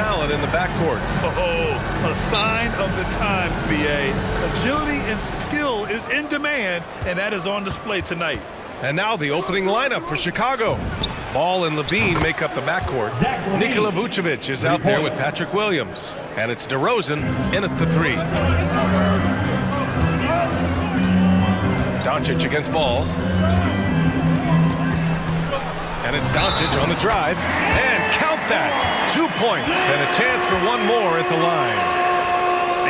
talent in the backcourt. Oh, a sign of the times, B.A. Agility and skill is in demand, and that is on display tonight. And now the opening lineup for Chicago. Ball and Levine make up the backcourt. Nikola Vucevic is out there with Patrick Williams. And it's DeRozan in at the three. Doncic against Ball. And it's Doncic on the drive. And count that! 2 points and a chance for one more at the line.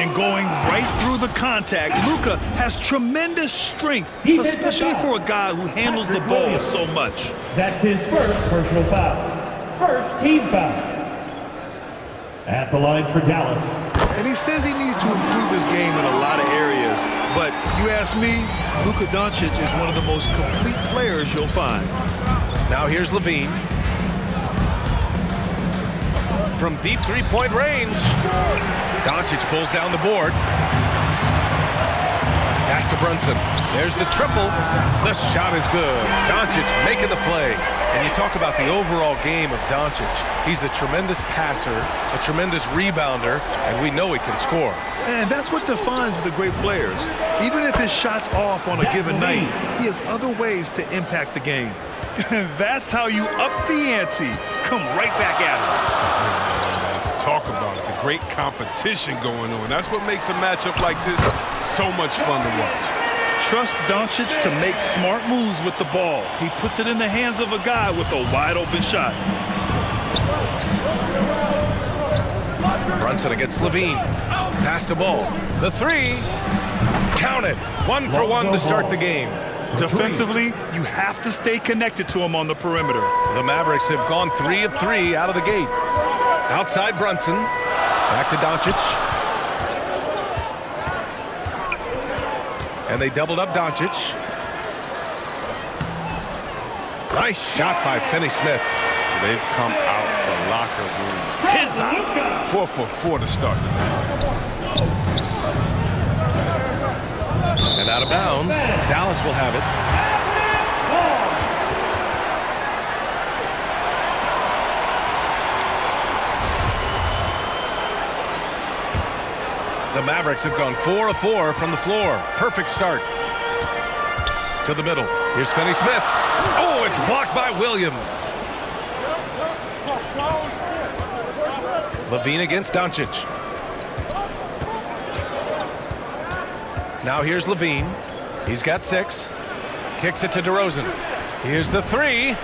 And going right through the contact, Luka has tremendous strength, especially for a guy who handles the ball so much. That's his first personal foul. First team foul. At the line for Dallas. And he says he needs to improve his game in a lot of areas. But you ask me, Luka Doncic is one of the most complete players you'll find. Now here's Levine. From deep three-point range. Doncic pulls down the board. Pass to Brunson. There's the triple. The shot is good. Doncic making the play. And you talk about the overall game of Doncic. He's a tremendous passer, a tremendous rebounder, and we know he can score. And that's what defines the great players. Even if his shot's off on a given night, he has other ways to impact the game. That's how you up the ante. Come right back at him. Talk about it, the great competition going on. That's what makes a matchup like this so much fun to watch. Trust Doncic to make smart moves with the ball. He puts it in the hands of a guy with a wide open shot. Brunson against Levine. Pass to Ball. The three. Count it. 1 for 1 to start the game. Defensively, you have to stay connected to him on the perimeter. The Mavericks have gone 3 of 3 out of the gate. Outside Brunson. Back to Doncic. And they doubled up Doncic. Nice shot by Finney-Smith. They've come out the locker room. His 4 for 4 to start the night. And out of bounds. Dallas will have it. The Mavericks have gone 4 of 4 from the floor. Perfect start. To the middle. Here's Finney-Smith. Oh, it's blocked by Williams. Levine against Doncic. Now here's Levine. He's got 6. Kicks it to DeRozan. Here's the three.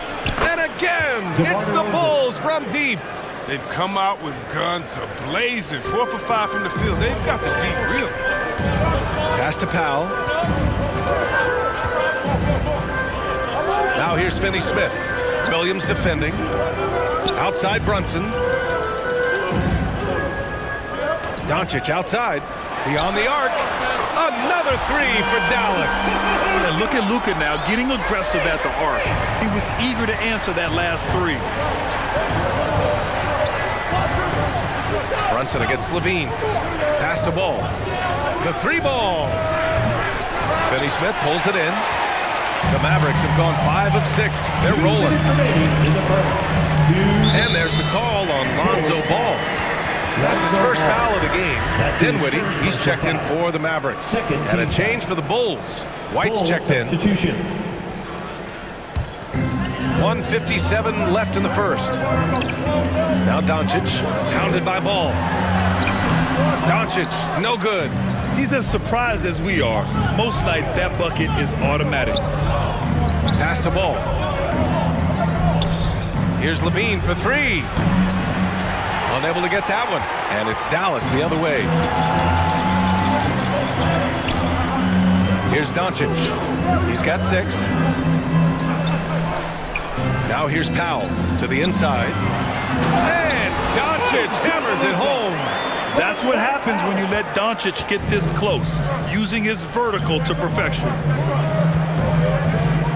And again, it's the Bulls from deep. They've come out with guns ablazing. 4 for 5 from the field. They've got the deep really. Pass to Powell. Now here's Finney-Smith. Williams defending. Outside Brunson. Doncic outside. Beyond the arc. Another three for Dallas. And look at Luka now getting aggressive at the arc. He was eager to answer that last three. Brunson against Levine. Pass to Ball. The 3 ball. Finney-Smith pulls it in. The Mavericks have gone 5 of 6. They're rolling. And there's the call on Lonzo Ball. That's his first foul of the game. Dinwiddie, he's checked in for the Mavericks. And a change for the Bulls. White's checked in. 1:57 left in the first. Now Doncic, hounded by Ball. Doncic, no good. He's as surprised as we are. Most nights that bucket is automatic. Pass to Ball. Here's Levine for 3. Unable to get that one. And it's Dallas the other way. Here's Doncic. He's got 6. Now here's Powell to the inside. And Doncic hammers it home. That's what happens when you let Doncic get this close, using his vertical to perfection.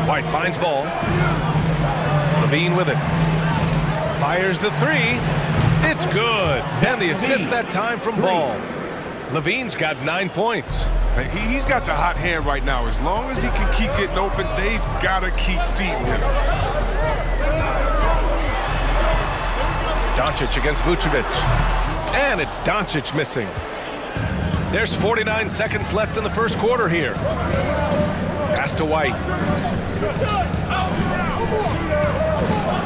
White finds Ball. Levine with it. Fires the 3. It's good. And the assist that time from Ball. Levine's got 9 points. He's got the hot hand right now. As long as he can keep getting open, they've got to keep feeding him. Doncic against Vucevic. And it's Doncic missing. There's 49 seconds left in the first quarter here. Pass to White.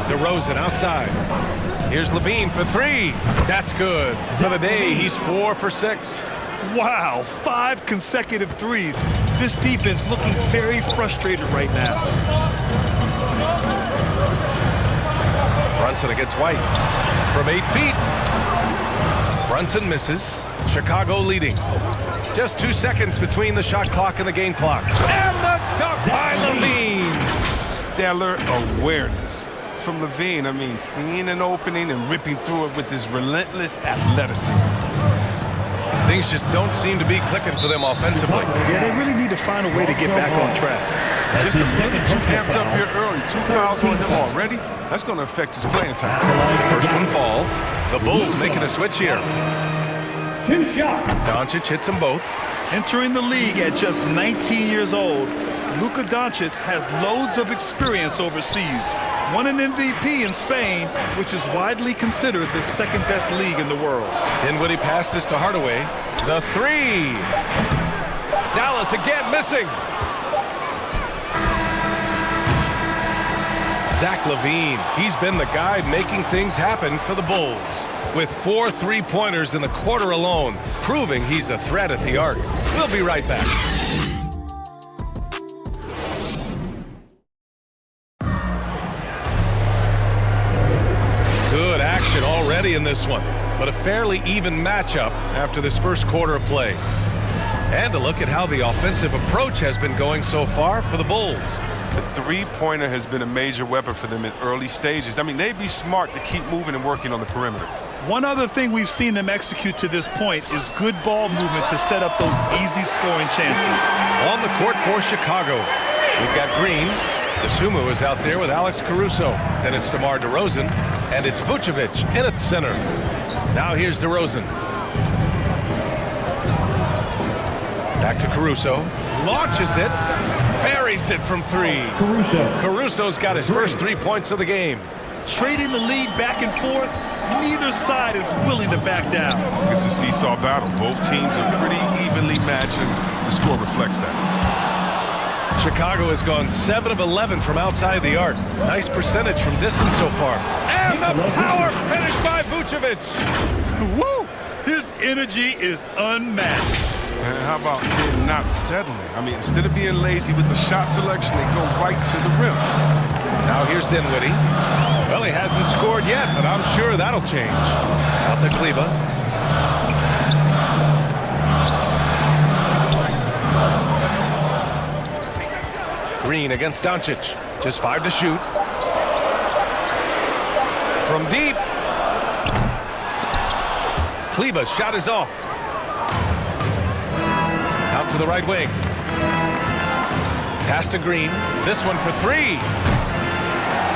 DeRozan outside. Here's Levine for three. That's good. For the day, he's 4 for 6. Wow, 5 consecutive threes. This defense looking very frustrated right now. Brunson against White. From 8 feet. Brunson misses. Chicago leading. Just 2 seconds between the shot clock and the game clock. And the dunk by Levine. Stellar awareness from Levine. I mean, seeing an opening and ripping through it with his relentless athleticism. Things just don't seem to be clicking for them offensively. Yeah, they really need to find a way to get back on track. Just a minute too amped up here early. 2 fouls on him already. That's going to affect his playing time. The first one falls. The Bulls making a switch here. 2 shots. Doncic hits them both. Entering the league at just 19 years old, Luka Doncic has loads of experience overseas. Won an MVP in Spain, which is widely considered the second best league in the world. Dinwiddie passes to Hardaway. The three. Dallas again missing. Zach LaVine. He's been the guy making things happen for the Bulls. With 4 3-pointers in the quarter alone, proving he's a threat at the arc. We'll be right back. Good action already in this one, but a fairly even matchup after this first quarter of play. And a look at how the offensive approach has been going so far for the Bulls. The three-pointer has been a major weapon for them in early stages. I mean, they'd be smart to keep moving and working on the perimeter. One other thing we've seen them execute to this point is good ball movement to set up those easy scoring chances. On the court for Chicago, we've got Green. DeSumo is out there with Alex Caruso. Then it's DeMar DeRozan, and it's Vucevic in at center. Now here's DeRozan. Back to Caruso. Launches it. Buries it from 3. Caruso's got his first 3 points of the game. Trading the lead back and forth, neither side is willing to back down. It's a seesaw battle. Both teams are pretty evenly matched, and the score reflects that. Chicago has gone 7 of 11 from outside the arc. Nice percentage from distance so far. And the power finish by Vucevic. Woo! His energy is unmatched. And how about him not settling? I mean, instead of being lazy with the shot selection, they go right to the rim. Now here's Dinwiddie. Well, he hasn't scored yet, but I'm sure that'll change. Out to Kleber. Green against Doncic. Just 5 to shoot. From deep. Kleber's shot is off. Out to the right wing. Pass to Green. This one for 3.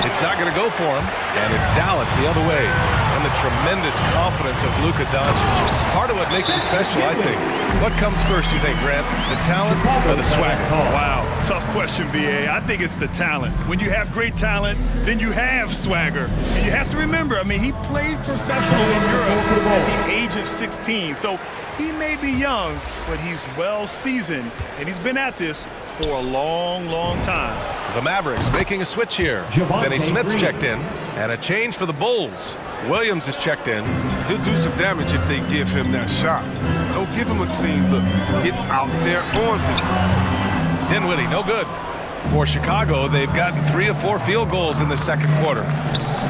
It's not going to go for him, and it's Dallas the other way. And the tremendous confidence of Luka Doncic. Part of what makes him special, I think. What comes first, you think, Grant? The talent or the swagger? Wow, tough question, B.A. I think it's the talent. When you have great talent, then you have swagger. And you have to remember, I mean, he played professional in Europe at the age of 16. So he may be young, but he's well seasoned, and he's been at this for a long, long time. The Mavericks making a switch here. Finney Smith's checked in, and a change for the Bulls. Williams is checked in. He'll do some damage if they give him that shot. Don't give him a clean look. Get out there on him. Dinwiddie, no good. For Chicago, they've gotten 3 of 4 field goals in the second quarter.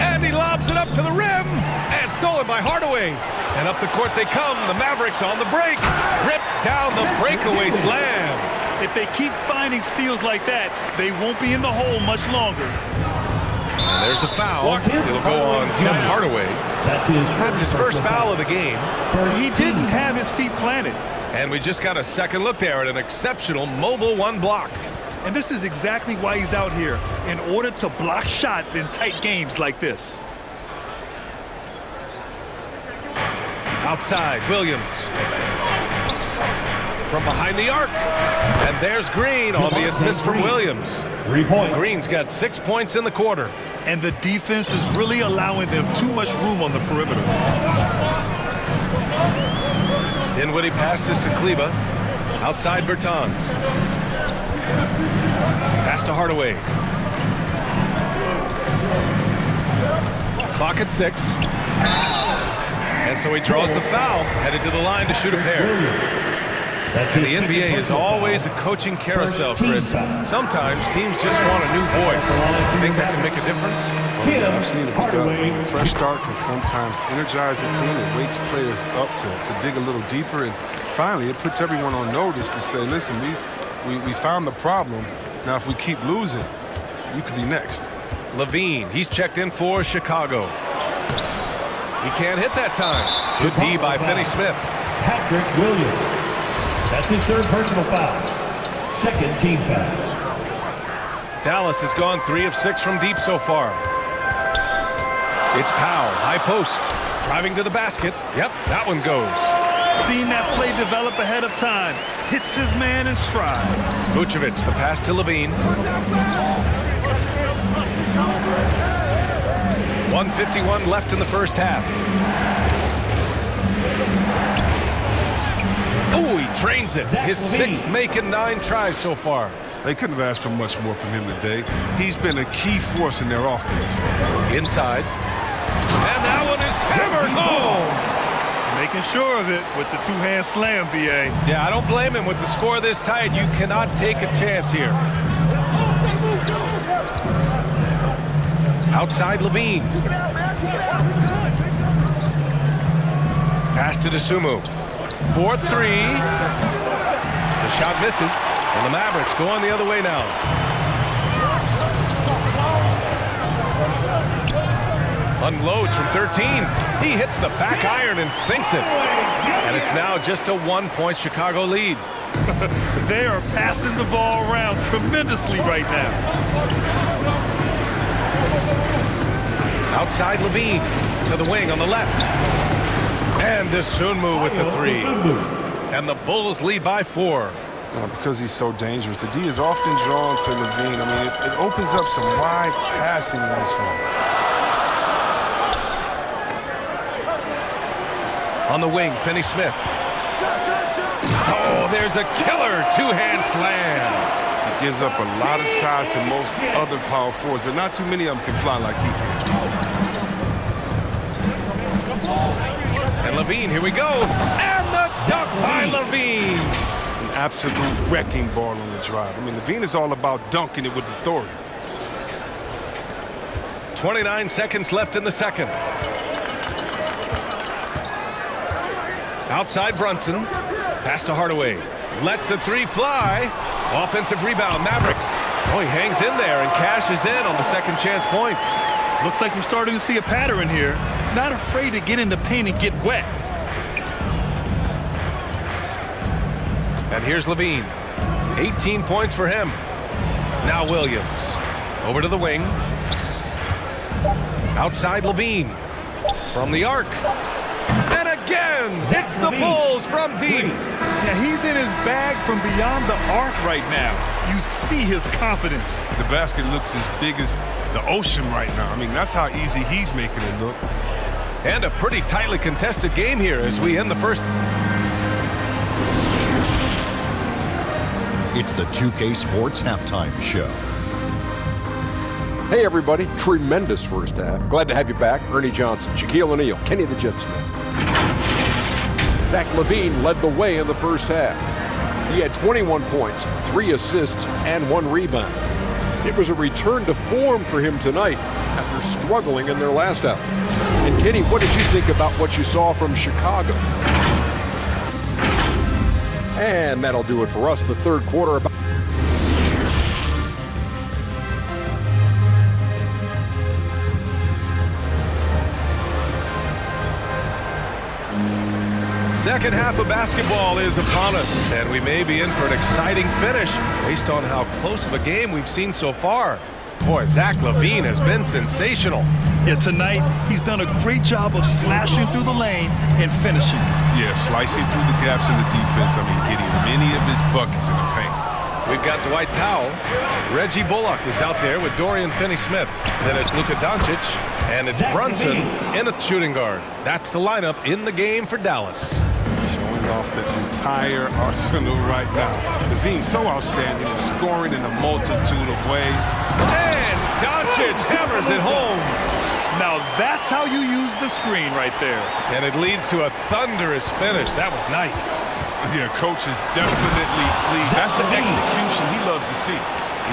And he lobs it up to the rim, and stolen by Hardaway. And up the court they come. The Mavericks on the break. Rips down the breakaway slam. If they keep finding steals like that, they won't be in the hole much longer. And there's the foul. It'll go on Tim Hardaway. That's his first foul of the game. He didn't have his feet planted. And we just got a second look there at an exceptional mobile 1 block. And this is exactly why he's out here, in order to block shots in tight games like this. Outside, Williams. from behind the arc. And there's Green on the assist from Williams. 3 points. Green's got 6 points in the quarter. And the defense is really allowing them too much room on the perimeter. Dinwiddie passes to Kleba. Outside Bertans. Pass to Hardaway. Clock at 6. And so he draws the foul, headed to the line to shoot a pair. That's And his the NBA second is personal always a foul. coaching carousel, First team Chris. foul. Sometimes teams just want a new voice. You think that can make a difference? Tim I've seen it. He does. Hardaway. A fresh start can sometimes energize the team. It wakes players up to dig a little deeper. And finally, it puts everyone on notice to say, listen, we found the problem. Now, if we keep losing, you could be next. Levine, he's checked in for Chicago. He can't hit that time. Good D by Finney-Smith. Patrick Williams. That's his third personal foul. Second team foul. Dallas has gone 3 of 6 from deep so far. It's Powell, high post, driving to the basket. Yep, that one goes. Seen that play develop ahead of time. Hits his man in stride. Vucevic, the pass to Levine. 1:51 left in the first half. Oh, he drains it. His 6th make in 9 tries so far. They couldn't have asked for much more from him today. He's been a key force in their offense. Inside. And that one is hammered home. Making sure of it with the two-hand slam, B.A. Yeah, I don't blame him with the score this tight. You cannot take a chance here. Outside Levine. Pass to DeSumo. 4-3. The shot misses. And the Mavericks going the other way now. Unloads from 13. He hits the back iron and sinks it. And it's now just a 1-point Chicago lead. They are passing the ball around tremendously right now. Outside Levine to the wing on the left. And DeSumo with the 3. And the Bulls lead by 4. Because he's so dangerous. The D is often drawn to Levine. I mean, it opens up some wide passing lanes for him. On the wing, Finney-Smith. Oh, there's a killer 2-hand slam. He gives up a lot of size to most other power forwards, but not too many of them can fly like he can. And Levine, here we go. And the dunk by Levine. An absolute wrecking ball on the drive. I mean, Levine is all about dunking it with authority. 29 seconds left in the second. Outside Brunson. Pass to Hardaway. Lets the 3 fly. Offensive rebound, Mavericks. Oh, he hangs in there and cashes in on the second chance points. Looks like we're starting to see a pattern here. Not afraid to get in the paint and get wet. And here's Levine. 18 points for him. Now Williams. Over to the wing. Outside Levine. From the arc. And again, hits the Bulls from deep. Yeah, he's in his bag from beyond the arc right now. You see his confidence. The basket looks as big as the ocean right now. I mean, that's how easy he's making it look. And a pretty tightly contested game here as we end the first. It's the 2K Sports Halftime Show. Hey everybody, tremendous first half. Glad to have you back. Ernie Johnson, Shaquille O'Neal, Kenny the Jet Smith. Zach LaVine led the way in the first half. He had 21 points, 3 assists, and 1 rebound. It was a return to form for him tonight after struggling in their last out. And Kenny, what did you think about what you saw from Chicago? And that'll do it for us. The third quarter. Second half of basketball is upon us, and we may be in for an exciting finish based on how close of a game we've seen so far. Boy, Zach LaVine has been sensational. Yeah, tonight he's done a great job of slashing through the lane and finishing. Yeah, slicing through the gaps in the defense. I mean, getting many of his buckets in the paint. We've got Dwight Powell. Reggie Bullock is out there with Dorian Finney-Smith. Then it's Luka Doncic, and it's Brunson in a shooting guard. That's the lineup in the game for Dallas. Showing off the entire arsenal right now. LaVine so outstanding in scoring in a multitude of ways. And Doncic hammers it home. Now that's how you use the screen right there. And it leads to a thunderous finish. That was nice. Yeah, coach is definitely pleased. That's the execution he loves to see.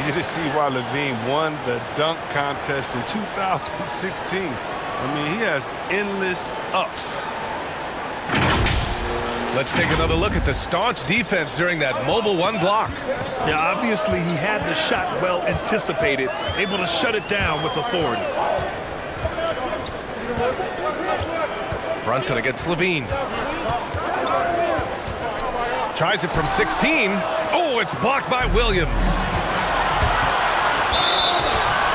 Easy to see why LaVine won the dunk contest in 2016. I mean, he has endless ups. Let's take another look at the staunch defense during that Mobile One block. Yeah, obviously he had the shot well anticipated, able to shut it down with authority. Brunson against LaVine. Tries it from 16. Oh, it's blocked by Williams.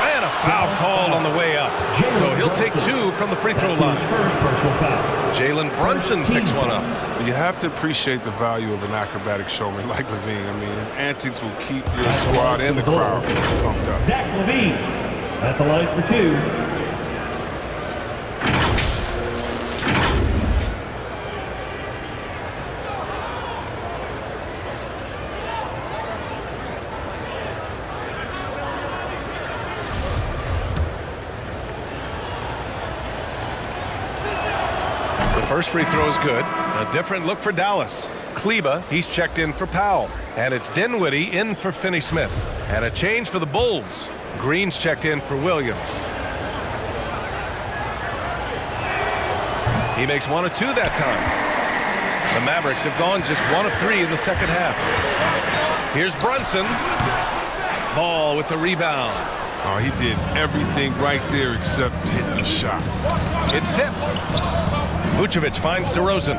And a foul called on the way up. So he'll take 2 from the free throw line. First personal foul. Jalen Brunson picks one up. You have to appreciate the value of an acrobatic showman like LaVine. I mean, his antics will keep your squad and the crowd pumped up. Zach LaVine at the line for 2. First free throw is good. A different look for Dallas. Kleba, he's checked in for Powell. And it's Dinwiddie in for Finney-Smith. And a change for the Bulls. Green's checked in for Williams. He makes 1 of 2 that time. The Mavericks have gone just 1 of 3 in the second half. Here's Brunson. Ball with the rebound. Oh, he did everything right there except hit the shot. It's tipped. Vucevic finds DeRozan.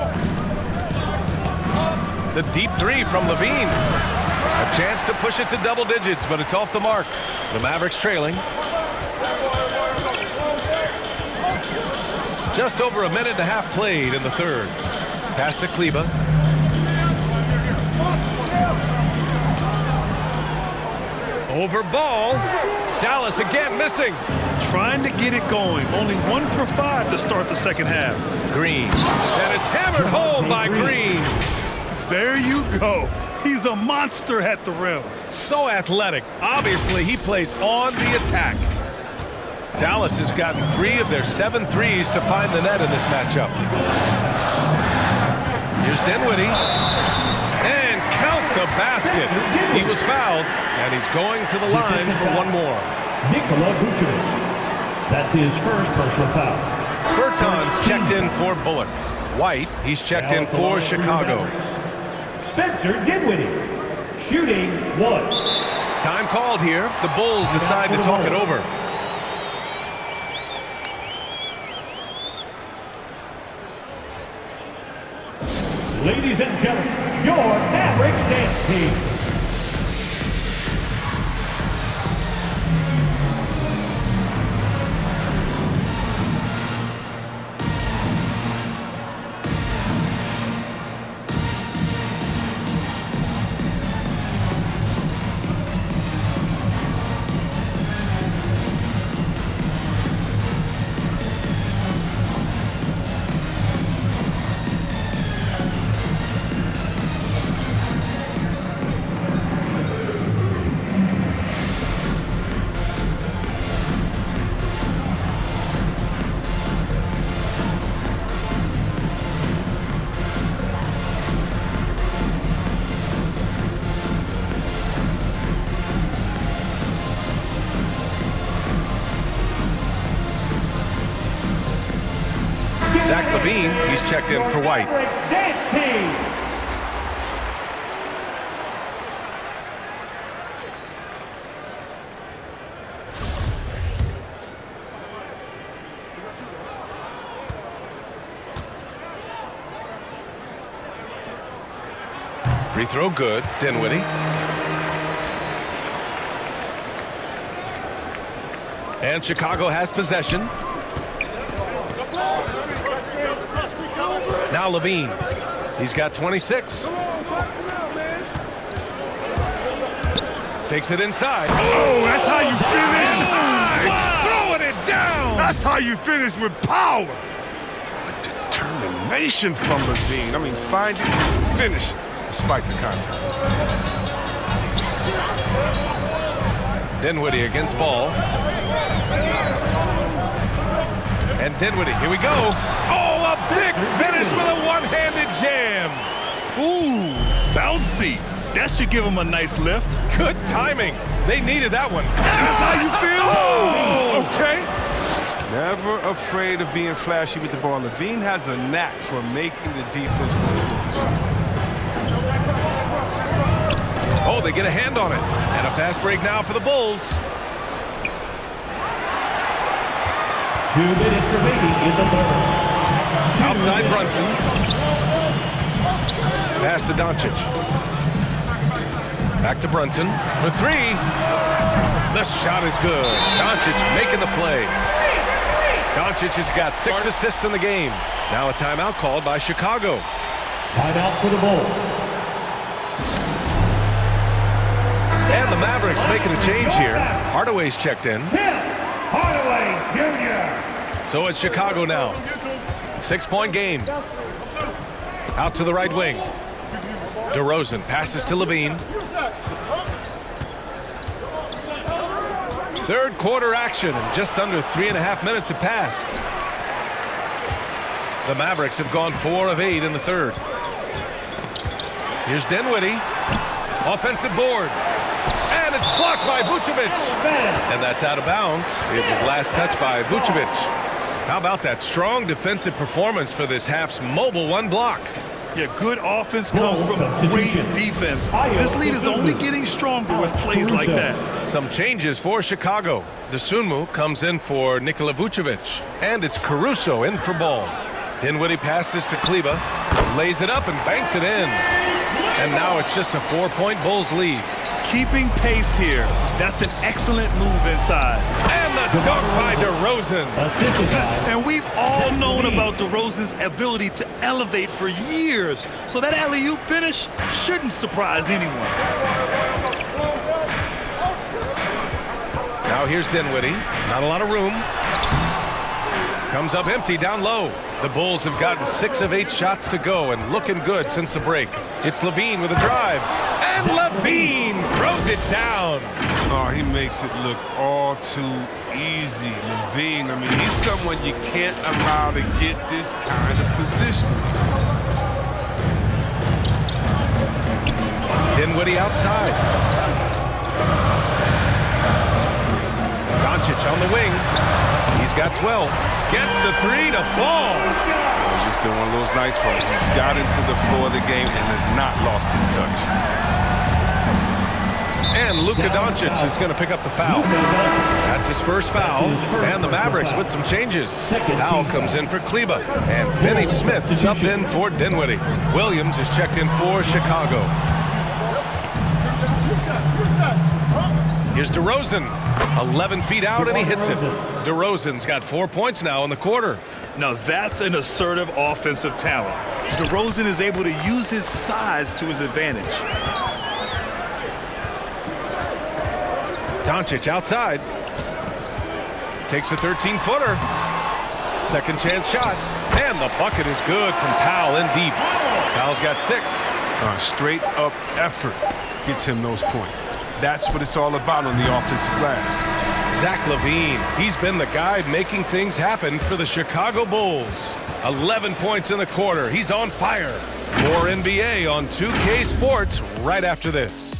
The deep 3 from LaVine. A chance to push it to double digits, but it's off the mark. The Mavericks trailing. Just over a minute and a half played in the third. Pass to Kleba. Over ball. Dallas again missing. Trying to get it going. Only 1 for 5 to start the second half. Green. And it's hammered home by Green. There you go. He's a monster at the rim. So athletic. Obviously, he plays on the attack. Dallas has gotten 3 of their 7 threes to find the net in this matchup. Here's Dinwiddie. And count the basket. He was fouled, and he's going to the line for 1 more. Nikola Vucevic. That's his first personal foul. Bertans checked in for Bullock. White, he's checked in for Chicago. Spencer Dinwiddie, shooting 1. Time called here. The Bulls decide to talk it over. Ladies and gentlemen, your Mavericks dance team. Zach LaVine, he's checked in for White. Dance team. Free throw good. Dinwiddie. And Chicago has possession. Now Levine. He's got 26. Takes it inside. Oh, that's how you finish. Throwing it down. That's how you finish with power. What determination from Levine. I mean, finding his finish despite the contact. Dinwiddie against ball. And Dinwiddie, here we go. Oh, a big finish with a one-handed jam. Ooh, bouncy. That should give him a nice lift. Good timing. They needed that one. That's how you feel? Oh! Okay. Never afraid of being flashy with the ball. Levine has a knack for making the defense look foolish. Oh, they get a hand on it. And a fast break now for the Bulls. 2 minutes remaining in the third. Outside Brunson. Pass to Doncic. Back to Brunson for three. The shot is good. Doncic making the play. Doncic has got 6 assists in the game. Now a timeout called by Chicago. Timeout for the Bulls. And the Mavericks making a change here. Hardaway's checked in. Tim Hardaway Jr. So it's Chicago now. 6-point game. Out to the right wing. DeRozan passes to Levine. Third quarter action, and just under 3.5 minutes have passed. The Mavericks have gone 4 of 8 in the third. Here's Dinwiddie. Offensive board. And it's blocked by Vucevic. And that's out of bounds. It was last touched by Vucevic. How about that strong defensive performance for this half's mobile one block? Yeah, good offense comes from great defense. This lead is only getting stronger with plays like that. Some changes for Chicago. Dosunmu comes in for Nikola Vucevic. And it's Caruso in for Ball. Dinwiddie passes to Kleber, lays it up and banks it in. And now it's just a 4-point Bulls lead. Keeping pace here. That's an excellent move inside. And the dunk by DeRozan. Assisted by And we've all known about DeRozan's ability to elevate for years. So that alley-oop finish shouldn't surprise anyone. Now here's Dinwiddie. Not a lot of room. Comes up empty down low. The Bulls have gotten 6 of 8 shots to go and looking good since the break. It's Levine with a drive. And Levine throws it down. Oh, he makes it look all too easy. Levine, I mean, he's someone you can't allow to get this kind of position. Dinwiddie outside. Doncic on the wing. He's got 12. Gets the 3 to fall. It's just been one of those nights for him. He got into the floor of the game and has not lost his touch. And Luka Doncic is going to pick up the foul. That's his first foul. And the Mavericks with some changes. Foul comes in for Kleber. And Finney Smith subbed in for Dinwiddie. Williams is checked in for Chicago. Here's DeRozan. 11 feet out and he hits it. DeRozan's got 4 points now in the quarter. Now that's an assertive offensive talent. DeRozan is able to use his size to his advantage. Doncic outside. Takes a 13-footer. Second chance shot. And the bucket is good from Powell in deep. Powell's got 6. Straight up effort gets him those points. That's what it's all about on the offensive glass. Zach LaVine, he's been the guy making things happen for the Chicago Bulls. 11 points in the quarter. He's on fire. More NBA on 2K Sports right after this.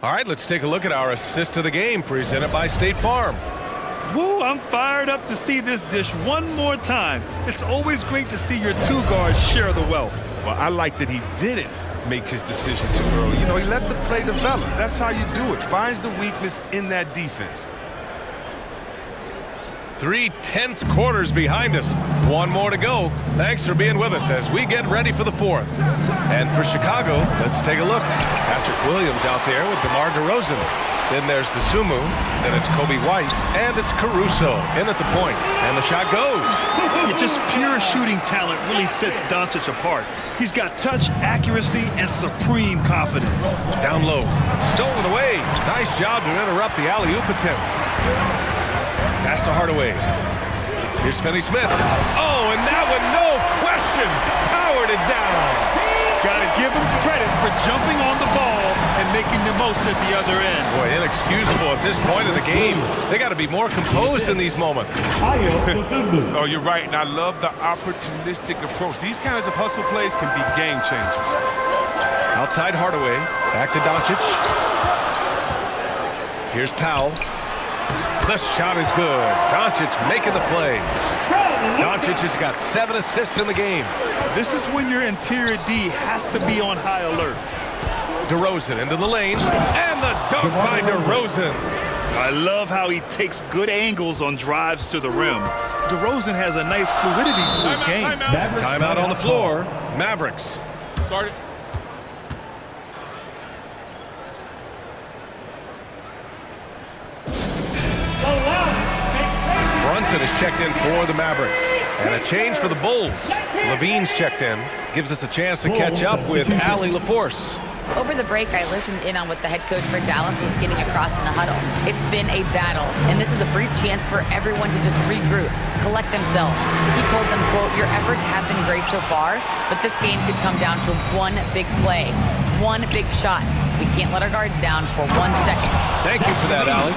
All right, let's take a look at our assist of the game presented by State Farm. Woo, I'm fired up to see this dish one more time. It's always great to see your two guards share the wealth. Well, I like that he did it make his decision too early. You know, he let the play develop. That's how you do it. Finds the weakness in that defense. 3 tense quarters behind us. One more to go. Thanks for being with us as we get ready for the fourth. And for Chicago, let's take a look. Patrick Williams out there with DeMar DeRozan. Then there's DeSumo. Then it's Kobe White. And it's Caruso in at the point. And the shot goes. Just pure shooting talent really sets Doncic apart. He's got touch, accuracy, and supreme confidence. Down low. Stolen away. Nice job to interrupt the alley-oop attempt. Pass to Hardaway. Here's Finney-Smith. Oh, and that one, no question, powered it down. Got to give him credit for jumping on the ball and making the most at the other end. Boy, inexcusable at this point of the game. They got to be more composed in these moments. Oh, you're right, and I love the opportunistic approach. These kinds of hustle plays can be game changers. Outside Hardaway. Back to Doncic. Here's Powell. The shot is good. Doncic making the play. Doncic has got 7 assists in the game. This is when your interior D has to be on high alert. DeRozan into the lane. And the dunk by DeRozan. I love how he takes good angles on drives to the rim. DeRozan has a nice fluidity to his game. Timeout on the floor. Mavericks. Start it. Brunson is checked in for the Mavericks. And a change for the Bulls. Levine's checked in. Gives us a chance to catch up with Allie LaForce. Over the break, I listened in on what the head coach for Dallas was getting across in the huddle. It's been a battle, and this is a brief chance for everyone to just regroup, collect themselves. He told them, quote, "Your efforts have been great so far, but this game could come down to one big play, one big shot. We can't let our guards down for 1 second." Thank you for that, Allie.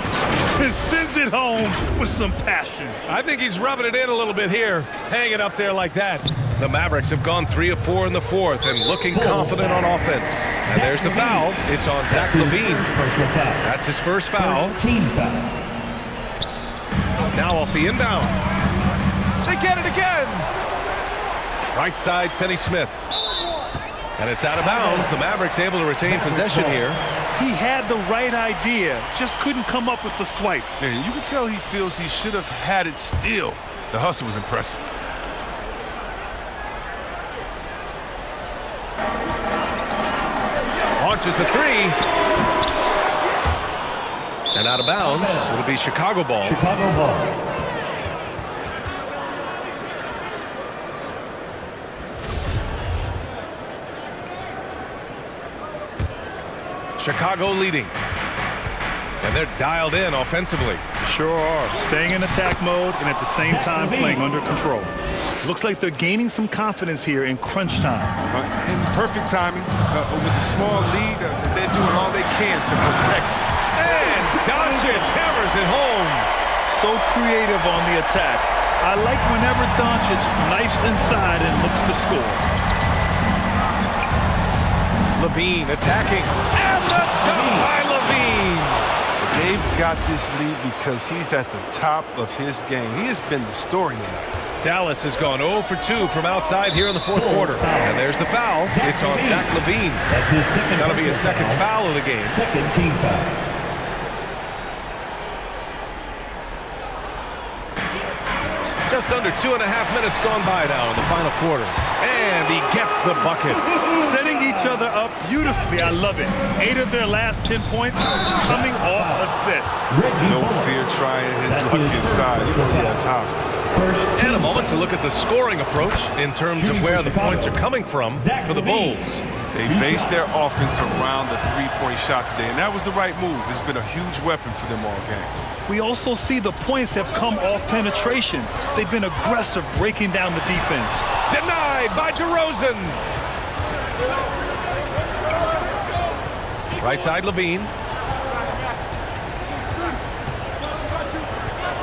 He sends it home with some passion. I think he's rubbing it in a little bit here, hanging up there like that. The Mavericks have gone 3 of 4 in the fourth and looking confident on offense. And there's the foul. It's on Zach LaVine. That's his first foul. Team foul. Now off the inbound. They get it again. Right side, Finney-Smith. And it's out of bounds. The Mavericks able to retain possession here. He had the right idea, just couldn't come up with the swipe. Man, you can tell he feels he should have had it still. The hustle was impressive. Launches a three. And out of bounds. It'll be Chicago ball. Chicago ball. Chicago leading. And they're dialed in offensively. Sure are. Staying in attack mode and at the same time playing under control. Looks like they're gaining some confidence here in crunch time. In perfect timing, with a small lead, they're doing all they can to protect. And Doncic hammers it home. So creative on the attack. I like whenever Doncic knifes inside and looks to score. LaVine attacking. And the dunk by LaVine. They've got this lead because he's at the top of his game. He has been the story tonight. Dallas has gone 0 for 2 from outside here in the fourth quarter. And there's the foul. It's on Zach LaVine. That's his second. That'll be his second foul of the game. Second team foul. Just under 2.5 minutes gone by now in the final quarter. And he gets the bucket. Setting each other up beautifully. I love it. 8 of their last 10 points coming off assists. No fear trying his luck inside. That's hot. And a moment to look at the scoring approach in terms of where the points are coming from for the Bulls. They based their offense around the three-point shot today, and that was the right move. It's been a huge weapon for them all game. We also see the points have come off penetration. They've been aggressive breaking down the defense. Denied by DeRozan. Right side, LaVine.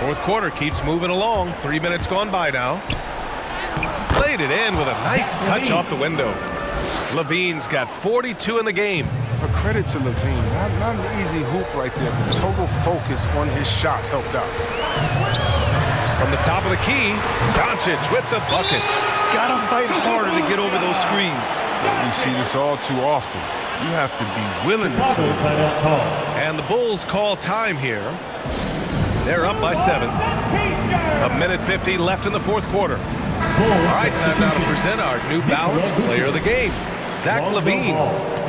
Fourth quarter keeps moving along. 3 minutes gone by now. Played it in with a nice touch off the window. LaVine's got 42 in the game. But credit to LaVine. Not an easy hoop right there, but total focus on his shot helped out. From the top of the key, Doncic with the bucket. Gotta fight harder to get over those screens. We see this all too often. You have to be willing to Chicago play. timeout call. And the Bulls call time here. They're up by 7. 1:50 left in the fourth quarter. All right, time now to present our New Balance Player of the Game, Zach LaVine.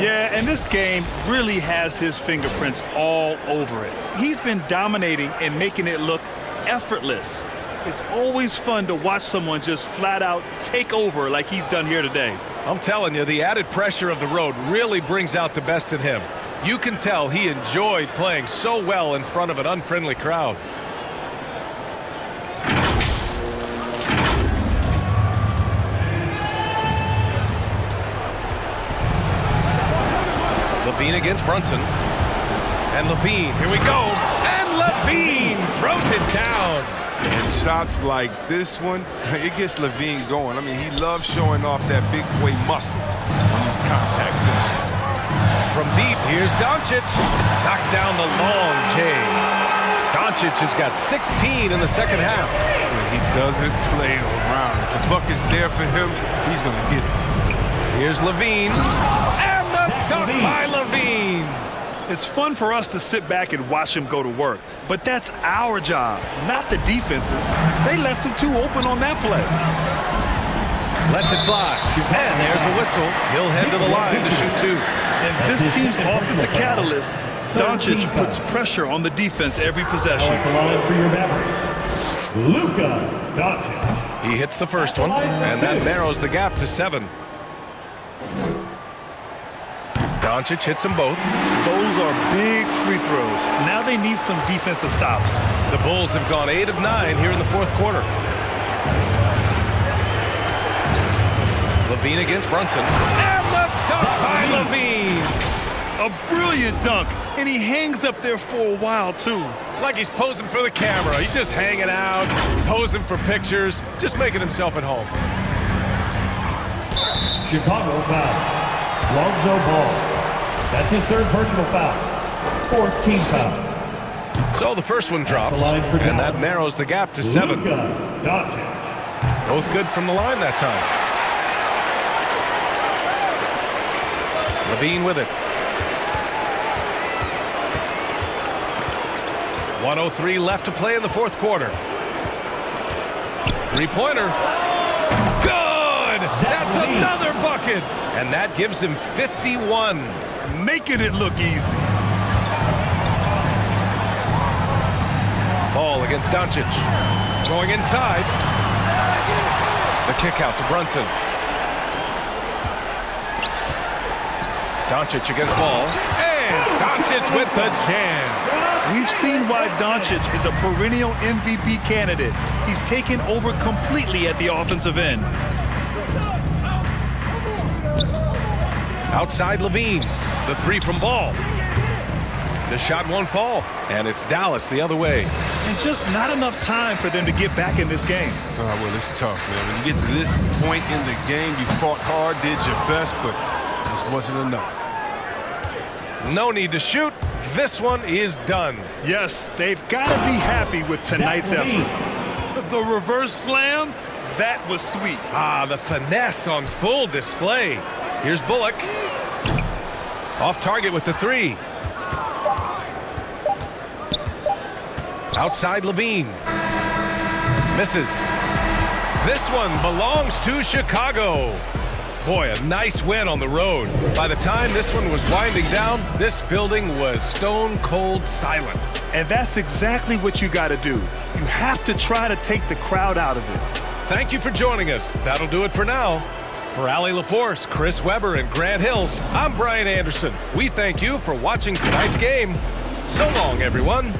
Yeah, and this game really has his fingerprints all over it. He's been dominating and making it look effortless. It's always fun to watch someone just flat out take over like he's done here today. I'm telling you, the added pressure of the road really brings out the best in him. You can tell he enjoyed playing so well in front of an unfriendly crowd. LaVine against Brunson. And LaVine, here we go. And LaVine throws it down. And shots like this one, it gets LaVine going. I mean, he loves showing off that big boy muscle on these contact finishes. From deep, here's Doncic. Knocks down the long J. Doncic has got 16 in the second half. He doesn't play around. If the bucket's there for him, he's going to get it. Here's LaVine. And the dunk by LaVine. It's fun for us to sit back and watch him go to work, but that's our job, not the defense's. They left him too open on that play. Lets it fly. And there's a whistle. He'll head to the line to shoot 2. And this team's offensive catalyst, Doncic puts pressure on the defense every possession. At the line for your Mavericks, Luka Doncic. He hits the first one, and that narrows the gap to 7. Doncic hits them both. Those are big free throws. Now they need some defensive stops. The Bulls have gone 8 of 9 here in the fourth quarter. LaVine against Brunson. And the dunk by LaVine. A brilliant dunk, and he hangs up there for a while, too. Like he's posing for the camera. He's just hanging out, posing for pictures, just making himself at home. Chicago foul. Lonzo Ball. That's his third personal foul. Fourth team foul. So the first one drops, and that narrows the gap to 7. Luka Doncic. Both good from the line that time. LaVine with it. 1:03 left to play in the fourth quarter. Three-pointer. Good! That's another bucket! And that gives him 51. Making it look easy. Ball against Doncic. Going inside. The kick out to Brunson. Doncic against Ball. And Doncic with the jam. We've seen why Doncic is a perennial MVP candidate. He's taken over completely at the offensive end. Outside LaVine. The three from Ball. The shot won't fall. And it's Dallas the other way. And just not enough time for them to get back in this game. Well, it's tough, man. When you get to this point in the game, you fought hard, did your best, but just wasn't enough. No need to shoot. This one is done. Yes, they've got to be happy with tonight's effort. The reverse slam, that was sweet. Ah, the finesse on full display. Here's Bullock. Off target with the three. Outside LaVine. Misses. This one belongs to Chicago. Boy, a nice win on the road. By the time this one was winding down, this building was stone cold silent. And that's exactly what you got to do. You have to try to take the crowd out of it. Thank you for joining us. That'll do it for now. For Allie LaForce, Chris Webber, and Grant Hills, I'm Brian Anderson. We thank you for watching tonight's game. So long, everyone.